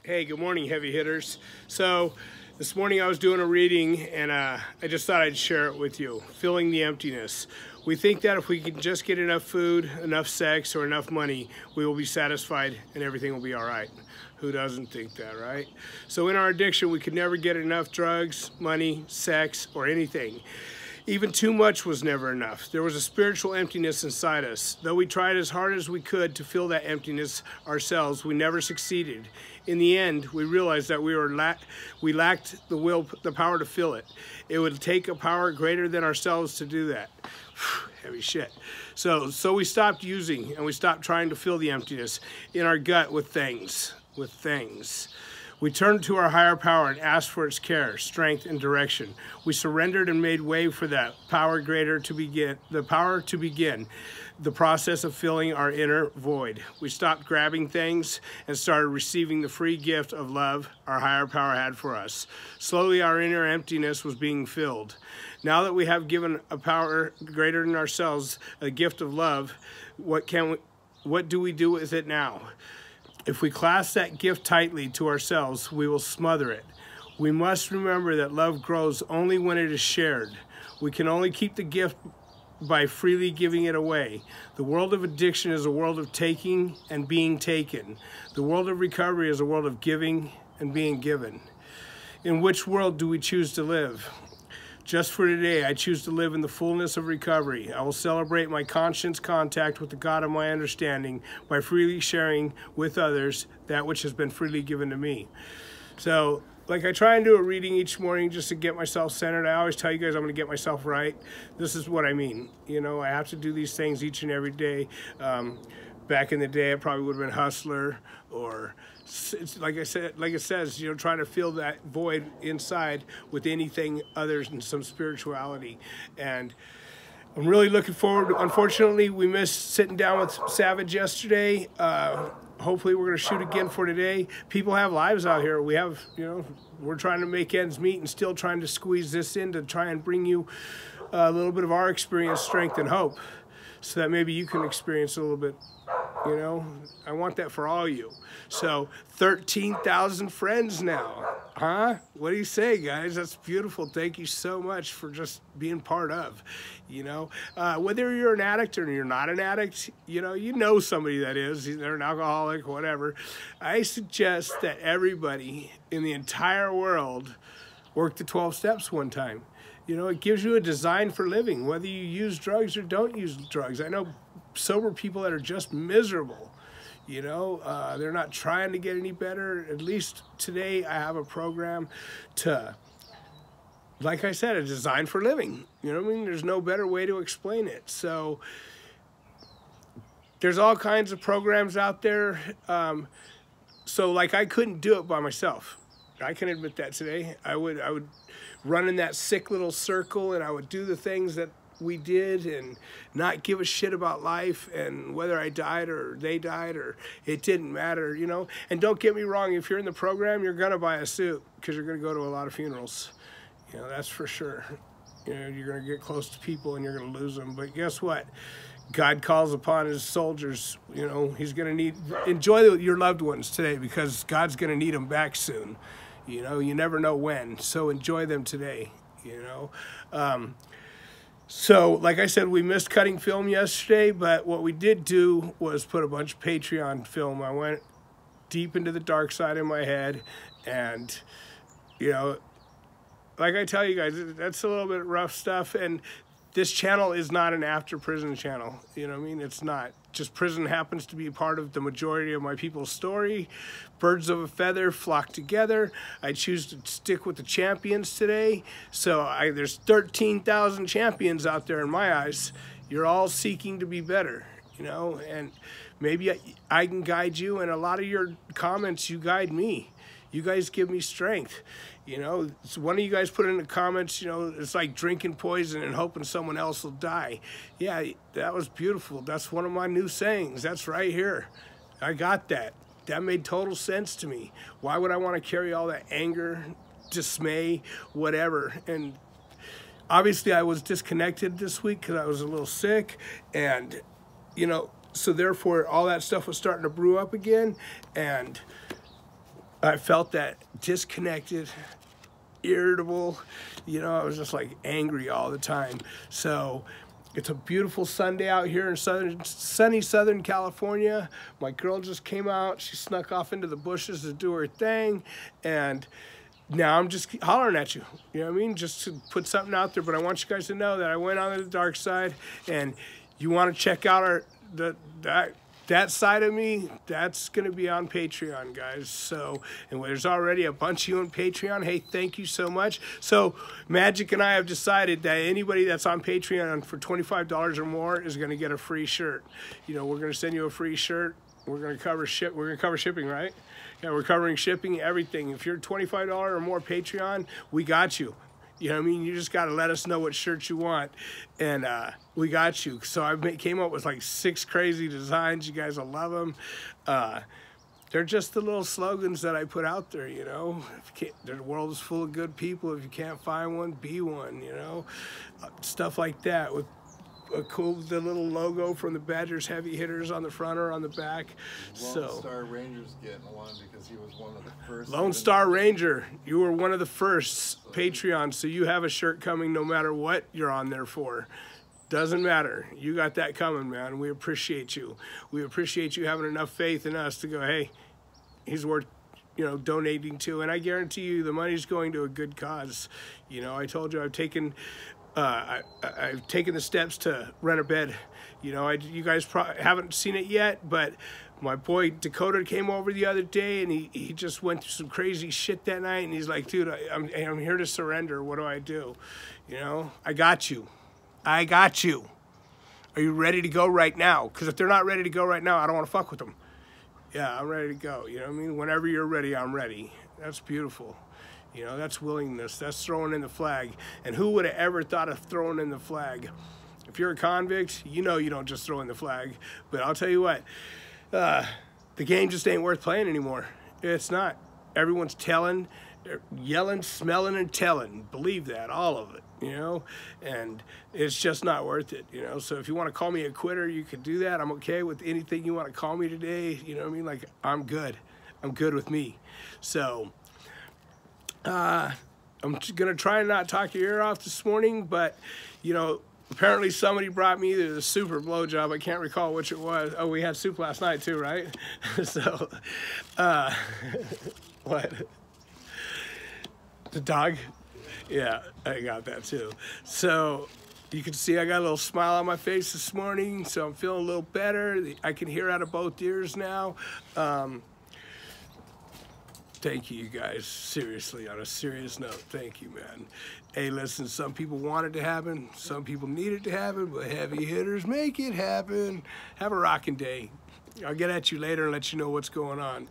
Hey, good morning, heavy hitters. So this morning I was doing a reading and I just thought I'd share it with you. Filling the emptiness. We think that if we can just get enough food, enough sex, or enough money, we will be satisfied and everything will be all right. Who doesn't think that, right? So in our addiction, we could never get enough drugs, money, sex, or anything. Even too much was never enough. There was a spiritual emptiness inside us. Though we tried as hard as we could to fill that emptiness ourselves, we never succeeded. In the end, we realized that we lacked the power to fill it. It would take a power greater than ourselves to do that. Heavy shit. So we stopped using and we stopped trying to fill the emptiness in our gut with things. We turned to our higher power and asked for its care, strength, and direction. We surrendered and made way for that power greater to begin, the process of filling our inner void. We stopped grabbing things and started receiving the free gift of love our higher power had for us. Slowly, our inner emptiness was being filled. Now that we have given a power greater than ourselves, a gift of love, what do we do with it now? If we clasp that gift tightly to ourselves, we will smother it. We must remember that love grows only when it is shared. We can only keep the gift by freely giving it away. The world of addiction is a world of taking and being taken. The world of recovery is a world of giving and being given. In which world do we choose to live? Just for today, I choose to live in the fullness of recovery. I will celebrate my conscience contact with the God of my understanding by freely sharing with others that which has been freely given to me. So, like I try and do a reading each morning just to get myself centered. I always tell you guys I'm going to get myself right. This is what I mean. You know, I have to do these things each and every day. Back in the day, I probably would have been hustler, or it's like it says, you know, trying to fill that void inside with anything other than some spirituality. And I'm really looking forward. Unfortunately, we missed sitting down with Savage yesterday. Hopefully we're going to shoot again for today. People have lives out here. We have, you know, we're trying to make ends meet and still trying to squeeze this in to try and bring you a little bit of our experience, strength, and hope, so that maybe you can experience a little bit. You know, I want that for all you. So 13,000 friends now, huh? What do you say, guys? That's beautiful. Thank you so much for just being part of, you know. Whether you're an addict or you're not an addict, you know somebody that is. They're an alcoholic, whatever. I suggest that everybody in the entire world work the 12 steps one time. You know, it gives you a design for living, whether you use drugs or don't use drugs. I know sober people that are just miserable. You know, they're not trying to get any better. At least today I have a program to, like I said, a design for living. You know what I mean? There's no better way to explain it. So there's all kinds of programs out there. So like I couldn't do it by myself. I can admit that today. I would run in that sick little circle and I would do the things that we did and not give a shit about life and whether I died or they died, or it didn't matter, you know. And don't get me wrong, if you're in the program, you're gonna buy a suit because you're gonna go to a lot of funerals, you know, that's for sure. You know, you're gonna get close to people and you're gonna lose them, but guess what? God calls upon his soldiers. You know, he's gonna enjoy your loved ones today, because God's gonna need them back soon. You know, you never know when, so enjoy them today, you know. So, like I said, we missed cutting film yesterday, but what we did do was put a bunch of Patreon film. I went deep into the dark side of my head, and, you know, like I tell you guys, that's a little bit rough stuff, and this channel is not an after prison channel. You know what I mean? It's not. Just prison happens to be part of the majority of my people's story. Birds of a feather flock together. I choose to stick with the champions today. So there's 13,000 champions out there in my eyes. You're all seeking to be better, you know, and maybe I can guide you, and a lot of your comments, you guide me. You guys give me strength. You know, so one of you guys put in the comments, you know, it's like drinking poison and hoping someone else will die. Yeah, that was beautiful. That's one of my new sayings. That's right here. I got that. That made total sense to me. Why would I want to carry all that anger, dismay, whatever? And obviously I was disconnected this week because I was a little sick, and, you know, so therefore all that stuff was starting to brew up again. And I felt that disconnected, irritable, you know, I was just like angry all the time. So it's a beautiful Sunday out here in sunny Southern California. My girl just came out. She snuck off into the bushes to do her thing. And now I'm just hollering at you. You know what I mean? Just to put something out there. But I want you guys to know that I went on the dark side. And you want to check out that side of me, that's going to be on Patreon, guys. So, and there's already a bunch of you on Patreon. Hey, thank you so much. So, Magic and I have decided that anybody that's on Patreon for $25 or more is going to get a free shirt. You know, we're going to send you a free shirt. We're going to cover shipping, right? Yeah, we're covering shipping, everything. If you're $25 or more Patreon, we got you. You know what I mean? You just got to let us know what shirts you want, and we got you. So I came up with like 6 crazy designs. You guys will love them. They're just the little slogans that I put out there, you know. The world is full of good people. If you can't find one, be one, you know. Stuff like that with the little logo from the Badgers heavy hitters on the front or on the back. Lone Star Ranger's getting one because he was one of the first. Lone Star Ranger, you were one of the first Patreon, so you have a shirt coming no matter what you're on there for. Doesn't matter. You got that coming, man. We appreciate you. We appreciate you having enough faith in us to go, hey, he's worth, you know, donating to. And I guarantee you the money's going to a good cause. You know, I told you I've taken the steps to rent a bed. You know, you guys probably haven't seen it yet, but my boy Dakota came over the other day, and he just went through some crazy shit that night, and he's like, dude, I'm here to surrender. What do I do? You know, I got you. I got you. Are you ready to go right now? Because if they're not ready to go right now, I don't want to fuck with them. Yeah, I'm ready to go. You know what I mean? Whenever you're ready, I'm ready. That's beautiful. You know, that's willingness. That's throwing in the flag. And who would have ever thought of throwing in the flag? If you're a convict, you know you don't just throw in the flag. But I'll tell you what, the game just ain't worth playing anymore. It's not. Everyone's telling, yelling, smelling, and telling. Believe that, all of it, you know? And it's just not worth it, you know? So if you want to call me a quitter, you can do that. I'm okay with anything you want to call me today. You know what I mean? Like, I'm good. I'm good with me. So I'm just going to try and not talk your ear off this morning, but, you know, apparently somebody brought me the super blowjob. I can't recall which it was. Oh, we had soup last night too, right? So, what? The dog? Yeah, I got that too. So, you can see I got a little smile on my face this morning, so I'm feeling a little better. I can hear out of both ears now. Thank you, you guys. Seriously, on a serious note, thank you, man. Hey, listen, some people want it to happen. Some people need it to happen, but heavy hitters make it happen. Have a rocking day. I'll get at you later and let you know what's going on.